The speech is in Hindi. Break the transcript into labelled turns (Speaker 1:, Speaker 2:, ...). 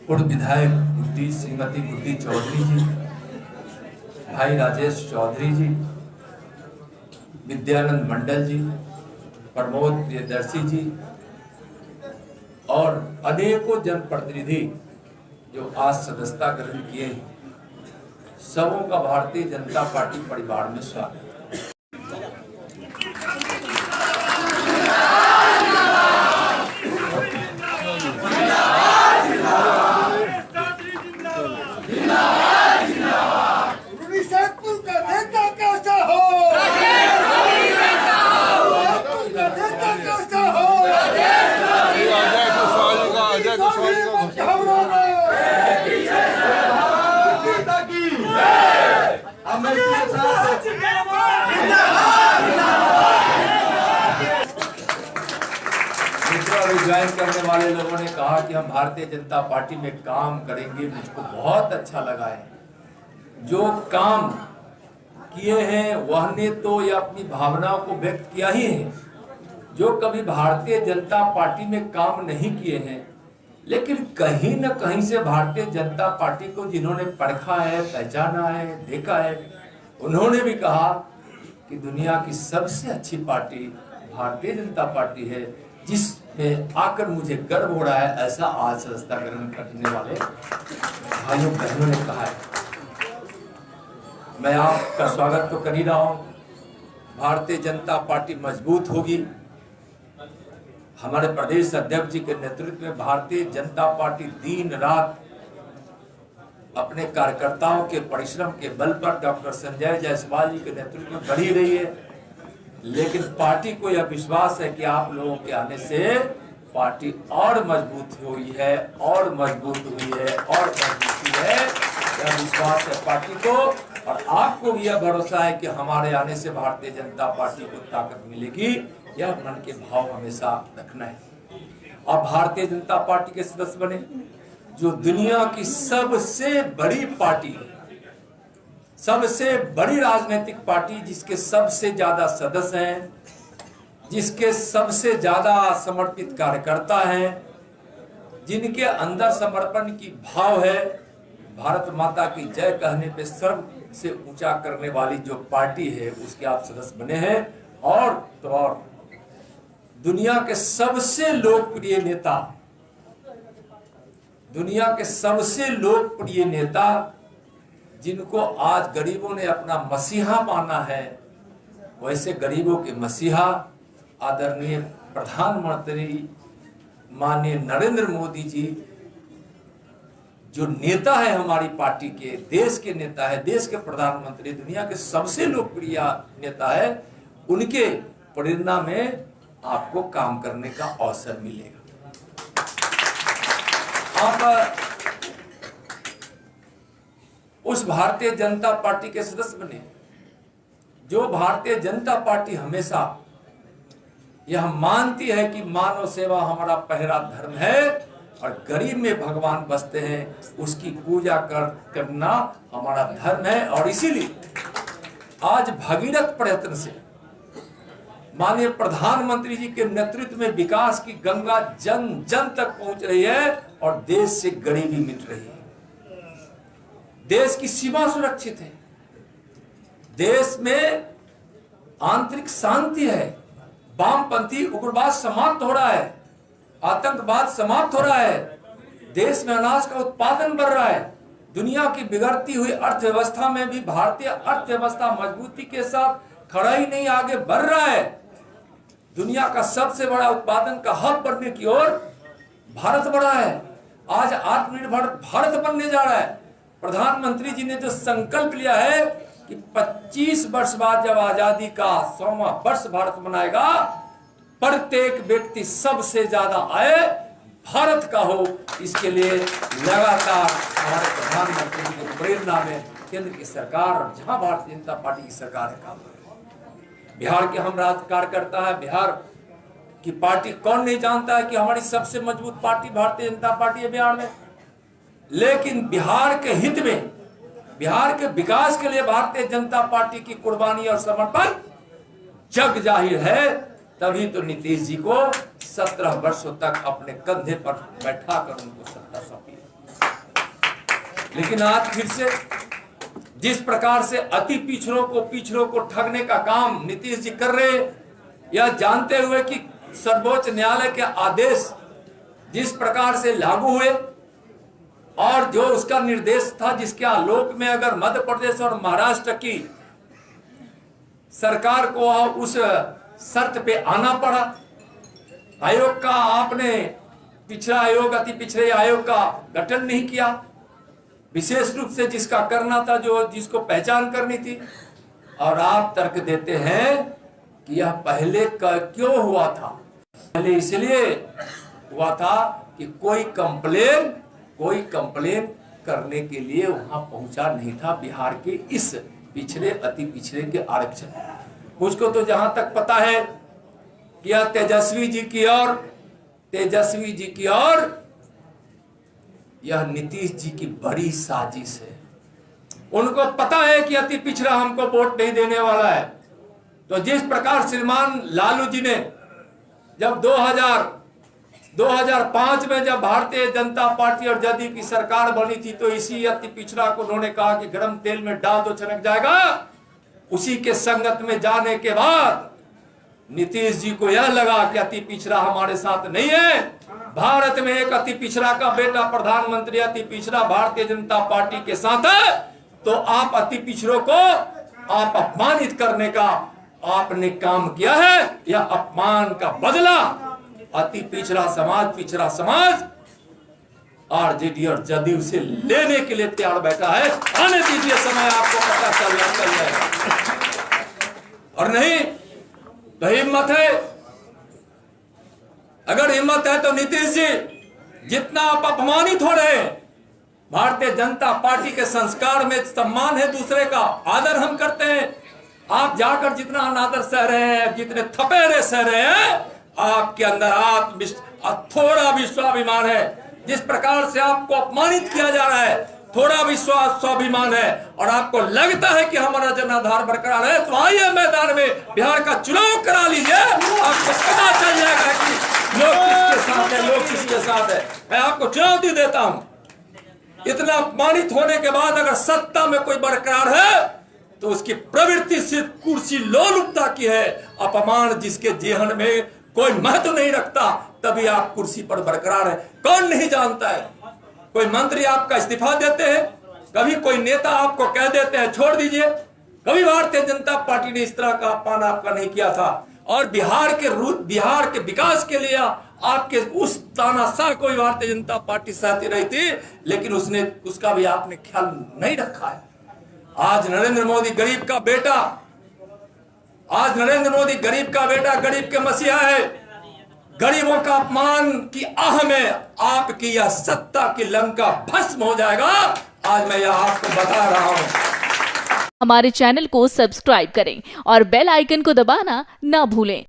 Speaker 1: पूर्व विधायक गुड्डी श्रीमती गुड्डी चौधरी जी, भाई राजेश चौधरी जी, विद्यानंद मंडल जी, प्रमोद प्रियदर्शी जी और अनेकों जनप्रतिनिधि जो आज सदस्यता ग्रहण किए हैं, सबों का भारतीय जनता पार्टी परिवार में स्वागत है। ज्वाइन करने वाले लोगों ने कहा कि हम भारतीय जनता पार्टी में काम करेंगे, मुझको बहुत अच्छा लगा है। जो काम किए हैं वह ने तो ये अपनी भावनाओं को व्यक्त किया ही है। जो कभी भारतीय जनता पार्टी में काम नहीं किए हैं लेकिन कहीं न कहीं से भारतीय जनता पार्टी को जिन्होंने परखा है, पहचाना है, देखा है, उन्होंने भी कहा कि दुनिया की सबसे अच्छी पार्टी भारतीय जनता पार्टी है, जिसमें आकर मुझे गर्व हो रहा है। ऐसा आज सदस्यता ग्रहण करने वाले भाइयों बहनों ने कहा है। मैं आपका स्वागत तो कर ही रहा हूं। भारतीय जनता पार्टी मजबूत होगी। हमारे प्रदेश अध्यक्ष जी के नेतृत्व में भारतीय जनता पार्टी दिन रात अपने कार्यकर्ताओं के परिश्रम के बल पर डॉक्टर संजय जायसवाल जी के नेतृत्व में बढ़ी रही है। लेकिन पार्टी को यह विश्वास है कि आप लोगों के आने से पार्टी और मजबूत हुई है और मजबूत हुई है और मजबूत हुई है। यह विश्वास है पार्टी को, और आपको भी यह भरोसा है कि हमारे आने से भारतीय जनता पार्टी को ताकत मिलेगी। यह मन के भाव हमेशा रखना है। और भारतीय जनता पार्टी के सदस्य बने, जो दुनिया की सबसे बड़ी पार्टी है, सबसे बड़ी राजनीतिक पार्टी, जिसके सबसे ज्यादा सदस्य हैं, जिसके सबसे ज्यादा समर्पित कार्यकर्ता हैं, जिनके अंदर समर्पण की भाव है। भारत माता की जय कहने पे सर्व से ऊंचा करने वाली जो पार्टी है, उसके आप सदस्य बने हैं। और तो और दुनिया के सबसे लोकप्रिय नेता, दुनिया के सबसे लोकप्रिय नेता, जिनको आज गरीबों ने अपना मसीहा माना है, वैसे गरीबों के मसीहा आदरणीय प्रधानमंत्री माननीय नरेंद्र मोदी जी, जो नेता है हमारी पार्टी के, देश के नेता है, देश के प्रधानमंत्री, दुनिया के सबसे लोकप्रिय नेता है, उनके प्रेरणा में आपको काम करने का अवसर मिलेगा। आप उस भारतीय जनता पार्टी के सदस्य बने जो भारतीय जनता पार्टी हमेशा यह मानती है कि मानव सेवा हमारा पहला धर्म है और गरीब में भगवान बसते हैं, उसकी पूजा करना हमारा धर्म है। और इसीलिए आज भगीरथ प्रयत्न से माननीय प्रधानमंत्री जी के नेतृत्व में विकास की गंगा जन जन तक पहुंच रही है और देश से गरीबी मिट रही है। देश की सीमा सुरक्षित है, देश में आंतरिक शांति है, वामपंथी उग्रवाद समाप्त हो रहा है, आतंकवाद समाप्त हो रहा है, देश में अनाज का उत्पादन बढ़ रहा है। दुनिया की बिगड़ती हुई अर्थव्यवस्था में भी भारतीय अर्थव्यवस्था मजबूती के साथ खड़ा ही नहीं, आगे बढ़ रहा है। दुनिया का सबसे बड़ा उत्पादन का हब बनने की ओर भारत बढ़ा है। आज आत्मनिर्भर भारत बनने जा रहा है। प्रधानमंत्री जी ने जो संकल्प लिया है कि 25 वर्ष बाद जब आजादी का 100वां वर्ष भारत मनाएगा, प्रत्येक व्यक्ति सबसे ज्यादा आय भारत का हो, इसके लिए लगातार हमारे प्रधानमंत्री जी की प्रेरणा में केंद्र की सरकार और जहां भारतीय जनता पार्टी की सरकार है काम कर रही है। बिहार के हम राज कार्यकर्ता है, बिहार की पार्टी कौन नहीं जानता है कि हमारी सबसे मजबूत पार्टी भारतीय जनता पार्टी है बिहार में। लेकिन बिहार के हित में, बिहार के विकास के लिए भारतीय जनता पार्टी की कुर्बानी और समर्पण जग जाहिर है। तभी तो नीतीश जी को 17 वर्षों तक अपने कंधे पर बैठाकर उनको सत्ता सौंपी। लेकिन आज फिर से जिस प्रकार से अति पिछड़ों को ठगने का काम नीतीश जी कर रहे, यह जानते हुए कि सर्वोच्च न्यायालय के आदेश जिस प्रकार से लागू हुए और जो उसका निर्देश था, जिसके आलोक में अगर मध्य प्रदेश और महाराष्ट्र की सरकार को उस शर्त पे आना पड़ा, आयोग का आपने पिछड़ा आयोग, अति पिछड़े आयोग का गठन नहीं किया, विशेष रूप से जिसका करना था, जो जिसको पहचान करनी थी, और आप तर्क देते हैं कि यह पहले क्यों हुआ था? पहले इसलिए हुआ था कि कोई कंप्लेन करने के लिए वहां पहुंचा नहीं था बिहार के इस पिछड़े अति पिछड़े के आरक्षण। मुझको तो जहां तक पता है कि यह तेजस्वी जी की और यह नीतीश जी की बड़ी साजिश है। उनको पता है कि अति पिछड़ा हमको वोट नहीं देने वाला है, तो जिस प्रकार श्रीमान लालू जी ने जब 2005 में जब भारतीय जनता पार्टी और जदयू की सरकार बनी थी, तो इसी अति पिछड़ा को उन्होंने कहा कि गरम तेल में डाल दो छनक जाएगा। उसी के संगत में जाने के बाद नीतीश जी को यह लगा कि अति पिछड़ा हमारे साथ नहीं है। भारत में एक अति पिछड़ा का बेटा प्रधानमंत्री अति पिछड़ा भारतीय जनता पार्टी के साथ है, तो आप अति पिछड़ों को आप अपमानित करने का आपने काम किया है। यह अपमान का बदला अति पिछड़ा समाज आरजेडी और जदयू से लेने के लिए तैयार बैठा है। आने दीजिए समय, आपको पता चल जाएगा। और नहीं तो हिम्मत है, अगर हिम्मत है तो नीतीश जी जितना आप अपमानित हो रहे हैं, भारतीय जनता पार्टी के संस्कार में सम्मान है, दूसरे का आदर हम करते हैं। आप जाकर जितना अनादर सह रहे हैं, जितने थपेरे सह रहे हैं, आपके अंदर थोड़ा भी स्वाभिमान है। जिस प्रकार से आपको अपमानित किया जा रहा है, थोड़ा भी स्वाभिमान है और आपको लगता है कि हमारा जनाधार बरकरार है, तो आइए मैदान में बिहार का चुनाव करा लीजिए, आपको पता चल जाएगा कि लोग किसके साथ है, लोग किसके साथ है। मैं आपको चुनौती देता हूं, इतना अपमानित होने के बाद अगर सत्ता में कोई बरकरार है तो उसकी प्रवृत्ति सिर्फ कुर्सी लोलुपता की है। अपमान जिसके जीवन में कोई महत्व नहीं रखता, तभी आप कुर्सी पर बरकरार है। कौन नहीं जानता है? कोई मंत्री आपका इस्तीफा देते हैं, कभी कोई नेता आपको कह देते हैं छोड़ दीजिए। कभी भारतीय जनता पार्टी ने इस तरह का अपमान आपका नहीं किया था। और बिहार के विकास के लिए आपके उस तानाशाह को भी भारतीय जनता पार्टी सहती रही थी, लेकिन उसका भी आपने ख्याल नहीं रखा है। आज नरेंद्र मोदी गरीब का बेटा, गरीब के मसीहा है। गरीबों का अपमान की आह में आपकी यह सत्ता की लंका भस्म हो जाएगा। आज मैं यह आपको बता रहा हूं।
Speaker 2: हमारे चैनल को सब्सक्राइब करें और बेल आइकन को दबाना ना भूलें।